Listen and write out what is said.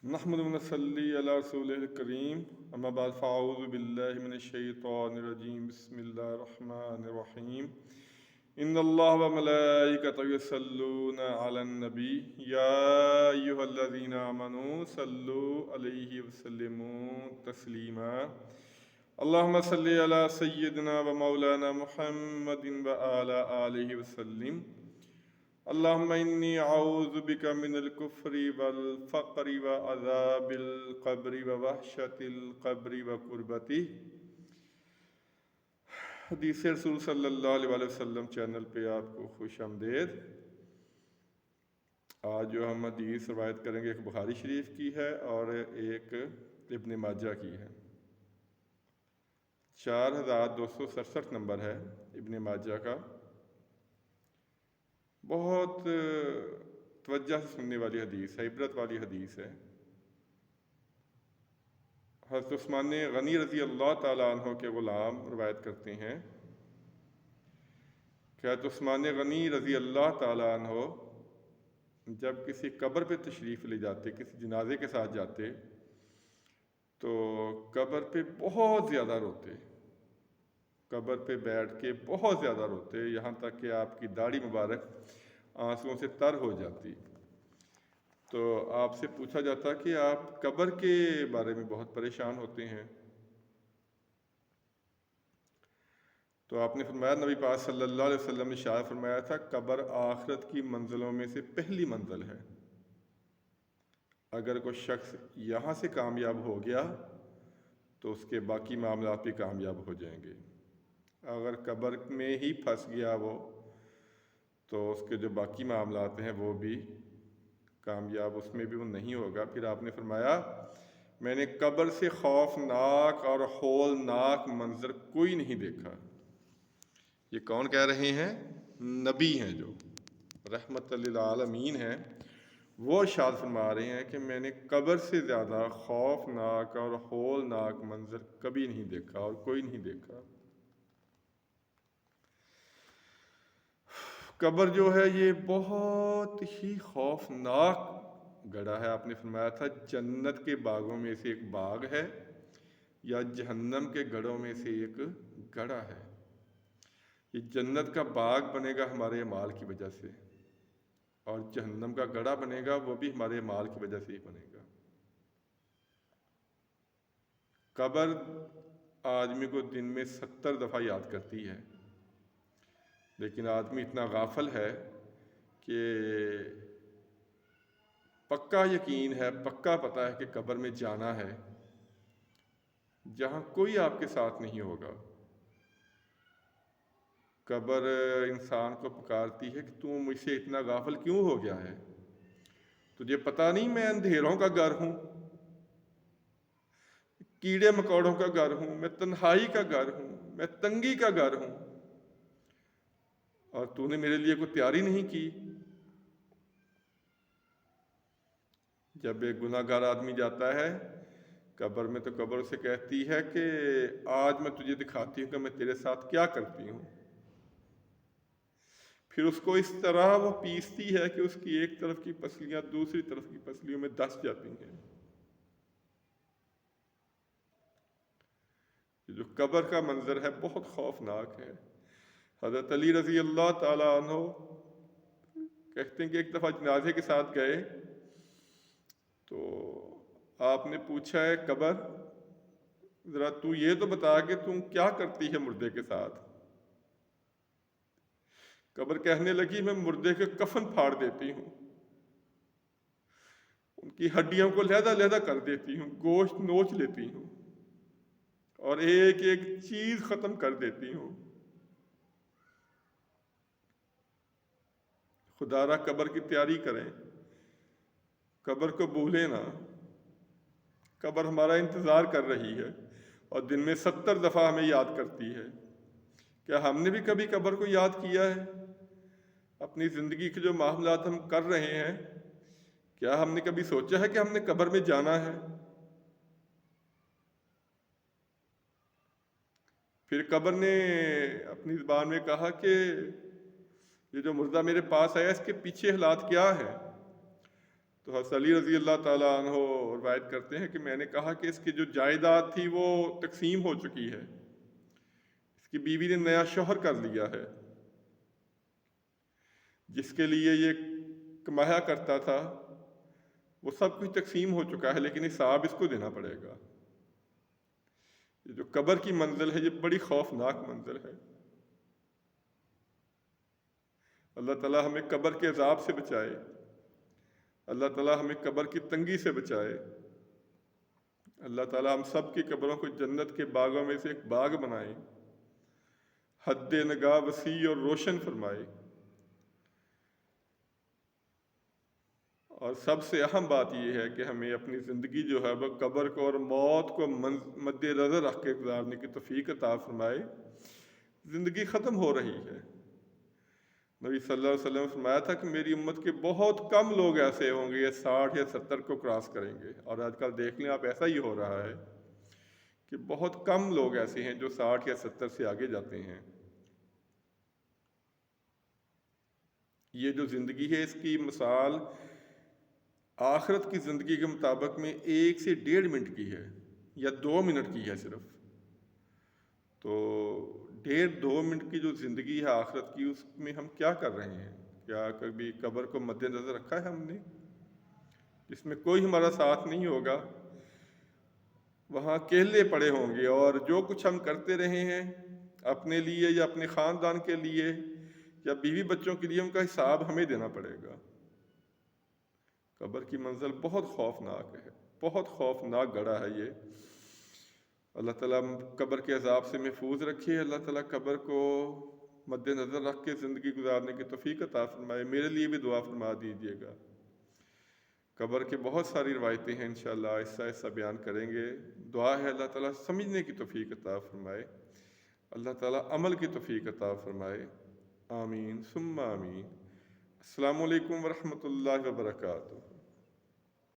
نحمد و نصلی علی رسول الکریم اما بعد فاعوذ باللہ من الشیطان الرجیم بسم اللہ الرحمن الرحیم ان اللہ و ملائکتہ یصلون علی النبی یا ایہا الذین آمنوا صلوا علیہ وسلموا تسلیما اللہم صلی علی سیدنا و مولانا محمد و علی آلہ وسلم اللہم انی اعوذ بک من الکفر والفقر وعذاب القبر ووحشت القبر وقربتہ۔ حدیث رسول صلی اللہ علیہ وسلم چینل پہ آپ کو خوش آمدید۔ آج جو ہم حدیث روایت کریں گے ایک بخاری شریف کی ہے اور ایک ابن ماجہ کی ہے۔ 4267 نمبر ہے ابن ماجہ کا۔ بہت توجہ سے سننے والی حدیث ہے، عبرت والی حدیث ہے۔ حضرت عثمان غنی رضی اللہ تعالیٰ عنہ کے غلام روایت کرتے ہیں کہ حضرت عثمان غنی رضی اللہ تعالیٰ عنہ جب کسی قبر پہ تشریف لے جاتے، کسی جنازے کے ساتھ جاتے، تو قبر پہ بہت زیادہ روتے، قبر پہ بیٹھ کے بہت زیادہ روتے، یہاں تک کہ آپ کی داڑھی مبارک آنسوؤں سے تر ہو جاتی۔ تو آپ سے پوچھا جاتا کہ آپ قبر کے بارے میں بہت پریشان ہوتے ہیں، تو آپ نے فرمایا، نبی پاک صلی اللہ علیہ وسلم نے ارشاد فرمایا تھا، قبر آخرت کی منزلوں میں سے پہلی منزل ہے۔ اگر کوئی شخص یہاں سے کامیاب ہو گیا تو اس کے باقی معاملات بھی کامیاب ہو جائیں گے۔ اگر قبر میں ہی پھنس گیا وہ، تو اس کے جو باقی معاملات ہیں وہ بھی کامیاب اس میں بھی وہ نہیں ہوگا۔ پھر آپ نے فرمایا، میں نے قبر سے خوفناک اور ہولناک منظر کوئی نہیں دیکھا۔ یہ کون کہہ رہے ہیں؟ نبی ہیں جو رحمت للعالمین ہیں، وہ ارشاد فرما رہے ہیں کہ میں نے قبر سے زیادہ خوفناک اور ہولناک منظر کبھی نہیں دیکھا اور کوئی نہیں دیکھا۔ قبر جو ہے یہ بہت ہی خوفناک گڑھا ہے۔ آپ نے فرمایا تھا جنت کے باغوں میں سے ایک باغ ہے یا جہنم کے گڑھوں میں سے ایک گڑھا ہے۔ یہ جنت کا باغ بنے گا ہمارے اعمال کی وجہ سے، اور جہنم کا گڑھا بنے گا وہ بھی ہمارے اعمال کی وجہ سے ہی بنے گا۔ قبر آدمی کو دن میں 70 دفعہ یاد کرتی ہے، لیکن آدمی اتنا غافل ہے کہ پکا یقین ہے، پکا پتہ ہے کہ قبر میں جانا ہے جہاں کوئی آپ کے ساتھ نہیں ہوگا۔ قبر انسان کو پکارتی ہے کہ تو مجھ سے اتنا غافل کیوں ہو گیا ہے؟ تجھے پتہ نہیں میں اندھیروں کا گھر ہوں، کیڑے مکوڑوں کا گھر ہوں، میں تنہائی کا گھر ہوں، میں تنگی کا گھر ہوں، اور تو نے میرے لیے کوئی تیاری نہیں کی۔ جب ایک گناہ گار آدمی جاتا ہے قبر میں، تو قبر اسے کہتی ہے کہ آج میں تجھے دکھاتی ہوں کہ میں تیرے ساتھ کیا کرتی ہوں۔ پھر اس کو اس طرح وہ پیستی ہے کہ اس کی ایک طرف کی پسلیاں دوسری طرف کی پسلیوں میں دس جاتی ہیں۔ جو قبر کا منظر ہے بہت خوفناک ہے۔ حضرت علی رضی اللہ تعالیٰ عنہ کہتے ہیں کہ ایک دفعہ جنازے کے ساتھ گئے تو آپ نے پوچھا، ہے قبر ذرا تو یہ تو بتا کہ تم کیا کرتی ہے مردے کے ساتھ؟ قبر کہنے لگی، میں مردے کے کفن پھاڑ دیتی ہوں، ان کی ہڈیوں کو علیحدہ علیحدہ کر دیتی ہوں، گوشت نوچ لیتی ہوں اور ایک ایک چیز ختم کر دیتی ہوں۔ خدا را قبر کی تیاری کریں، قبر کو بھولیں نہ۔ قبر ہمارا انتظار کر رہی ہے اور دن میں 70 دفعہ ہمیں یاد کرتی ہے۔ کیا ہم نے بھی کبھی قبر کو یاد کیا ہے؟ اپنی زندگی کے جو معاملات ہم کر رہے ہیں، کیا ہم نے کبھی سوچا ہے کہ ہم نے قبر میں جانا ہے؟ پھر قبر نے اپنی زبان میں کہا کہ یہ جو مردہ میرے پاس آیا اس کے پیچھے حالات کیا ہے؟ تو حضرت علی رضی اللہ تعالیٰ عنہ روایت کرتے ہیں کہ میں نے کہا کہ اس کی جو جائیداد تھی وہ تقسیم ہو چکی ہے، اس کی بیوی نے نیا شوہر کر لیا ہے، جس کے لیے یہ کمایا کرتا تھا وہ سب کچھ تقسیم ہو چکا ہے، لیکن حساب اس کو دینا پڑے گا۔ یہ جو قبر کی منزل ہے یہ بڑی خوفناک منزل ہے۔ اللہ تعالیٰ ہمیں قبر کے عذاب سے بچائے، اللہ تعالیٰ ہمیں قبر کی تنگی سے بچائے، اللہ تعالیٰ ہم سب کی قبروں کو جنت کے باغوں میں سے ایک باغ بنائے، حد نگاہ وسیع اور روشن فرمائے۔ اور سب سے اہم بات یہ ہے کہ ہمیں اپنی زندگی جو ہے وہ قبر کو اور موت کو مد نظر رکھ کے گزارنے کی توفیق عطا فرمائے۔ زندگی ختم ہو رہی ہے، نبی صلی اللہ علیہ وسلم نے فرمایا تھا کہ میری امت کے بہت کم لوگ ایسے ہوں گے یہ 60 یا 70 کو کراس کریں گے، اور آج کل دیکھ لیں آپ ایسا ہی ہو رہا ہے کہ بہت کم لوگ ایسے ہیں جو 60 یا 70 سے آگے جاتے ہیں۔ یہ جو زندگی ہے اس کی مثال آخرت کی زندگی کے مطابق میں 1 سے 1.5 منٹ کی ہے یا 2 منٹ کی ہے صرف۔ تو 1.5-2 منٹ کی جو زندگی ہے آخرت کی، اس میں ہم کیا کر رہے ہیں؟ کیا کبھی قبر کو مد نظر رکھا ہے ہم نے؟ اس میں کوئی ہمارا ساتھ نہیں ہوگا، وہاں اکیلے پڑے ہوں گے، اور جو کچھ ہم کرتے رہے ہیں اپنے لیے یا اپنے خاندان کے لیے یا بیوی بچوں کے لیے، ان کا حساب ہمیں دینا پڑے گا۔ قبر کی منزل بہت خوفناک ہے، بہت خوفناک گڑھا ہے یہ۔ اللہ تعالیٰ قبر کے عذاب سے محفوظ رکھے، اللہ تعالیٰ قبر کو مد نظر رکھ کے زندگی گزارنے کی توفیق عطا فرمائے۔ میرے لیے بھی دعا فرما دیجیے گا۔ قبر کے بہت ساری روایتیں ہیں، انشاءاللہ آہستہ آہستہ بیان کریں گے۔ دعا ہے اللہ تعالیٰ سمجھنے کی توفیق عطا فرمائے، اللہ تعالیٰ عمل کی توفیق عطا فرمائے۔ آمین ثم آمین۔ السلام علیکم ورحمۃ اللہ وبرکاتہ۔